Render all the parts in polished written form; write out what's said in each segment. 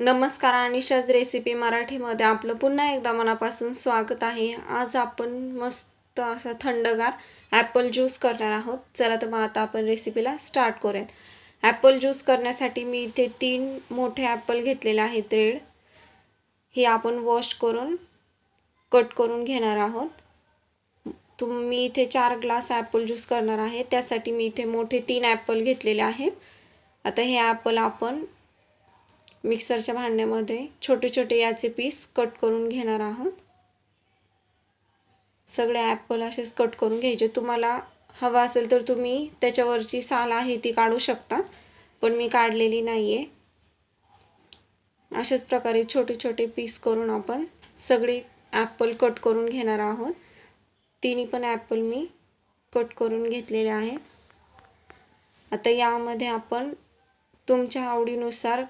नमस्कार, अनिशाज रेसिपी मराठीमध्ये आपलं पुन्हा एकदा मनापासून स्वागत आहे। आज आपण मस्त असा थंडगार ॲपल ज्यूस करणार आहोत। चला तर मग आता आपण रेसिपीला स्टार्ट करूयात। ॲपल ज्यूस करण्यासाठी मी इथे 3 मोठे ॲपल घेतलेले आहेत रेड। हे आपण वॉश करून कट करून घेणार आहोत। मी इथे 4 ग्लास ॲपल ज्यूस करणार आहे, त्यासाठी मी इथे मोठे 3 ॲपल घेतलेले आहेत। आता हे ॲपल आपण मिक्सरच्या भांड्यामध्ये छोटे छोटे याचे पीस कट करून घेणार आहोत। सगळे ॲपल असेच कट करून घ्यायचे। तुम्हाला हवा असेल तर तुम्ही त्याच्यावरची साल आहे ती काढू शकता, पण मी काढलेली नाहीये। अशाच प्रकारे छोटे छोटे पीस करून आपण सगळे ॲपल कट करून घेणार आहोत। तिन्ही पण ॲपल मी कट करून घेतलेले आहेत। आता यामध्ये आपण तुमच्या आवडीनुसार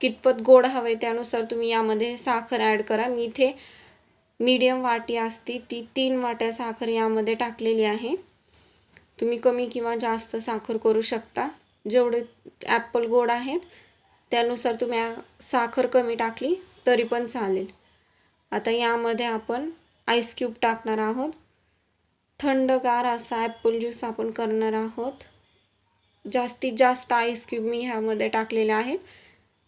कितपत गोड हवे त्यानुसार तुम्ही यामध्ये साखर ॲड करा। मी इथे मीडियम वाटी असती ती 3 वाट्या साखर यामध्ये टाकलेली आहे। तुम्ही कमी किंवा जास्त साखर करू शकता। जेवढे ॲपल गोड आहेत त्यानुसार तुम्ही साखर कमी टाकली तरी पण चालेल। आता यामध्ये आपण आईस क्यूब टाकणार आहोत। थंडगार असा ॲपल ज्यूस आपण करणार आहोत। जास्तीत जास्त आईस क्यूब मी ह्यामध्ये टाकलेले आहेत।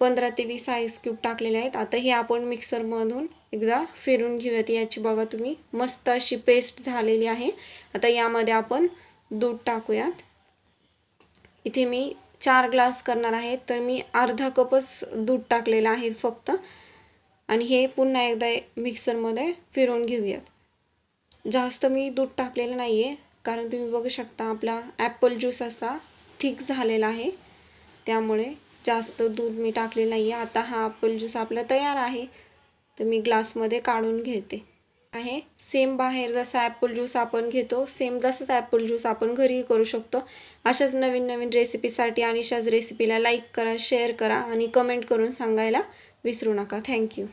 15 ते 20 आईस क्यूब टाकलेले आहेत। आता हे आपण मिक्सरमधून एकदा फिरून घेऊयात। याची बघा तुम्ही मस्त अशी पेस्ट झालेली आहे। आता यामध्ये आपण दूध टाकूयात। इथे मी 4 ग्लास करणार आहे, तर मी अर्धा कपच दूध टाकलेलं आहे फक्त। आणि हे पुन्हा एकदा मिक्सरमध्ये फिरवून घेऊयात। जास्त मी दूध टाकलेलं नाहीये, कारण तुम्ही बघू शकता आपला ॲपल ज्यूस असा थिक झालेला आहे, त्यामुळे जास्त दूध मी टाकले नाहीये। आता हा ॲपल ज्यूस आपला तयार आहे, तर मी ग्लासमध्ये काढून घेते आहे। सेम बाहेर जसा ॲपल ज्यूस आपण घेतो सेम तसंच ॲपल ज्यूस आपण घरीही करू शकतो। अशाच नवीन नवीन रेसिपीसाठी अनिशाज रेसिपीला लाईक करा, शेअर करा आणि कमेंट करून सांगायला विसरू नका। थँक्यू।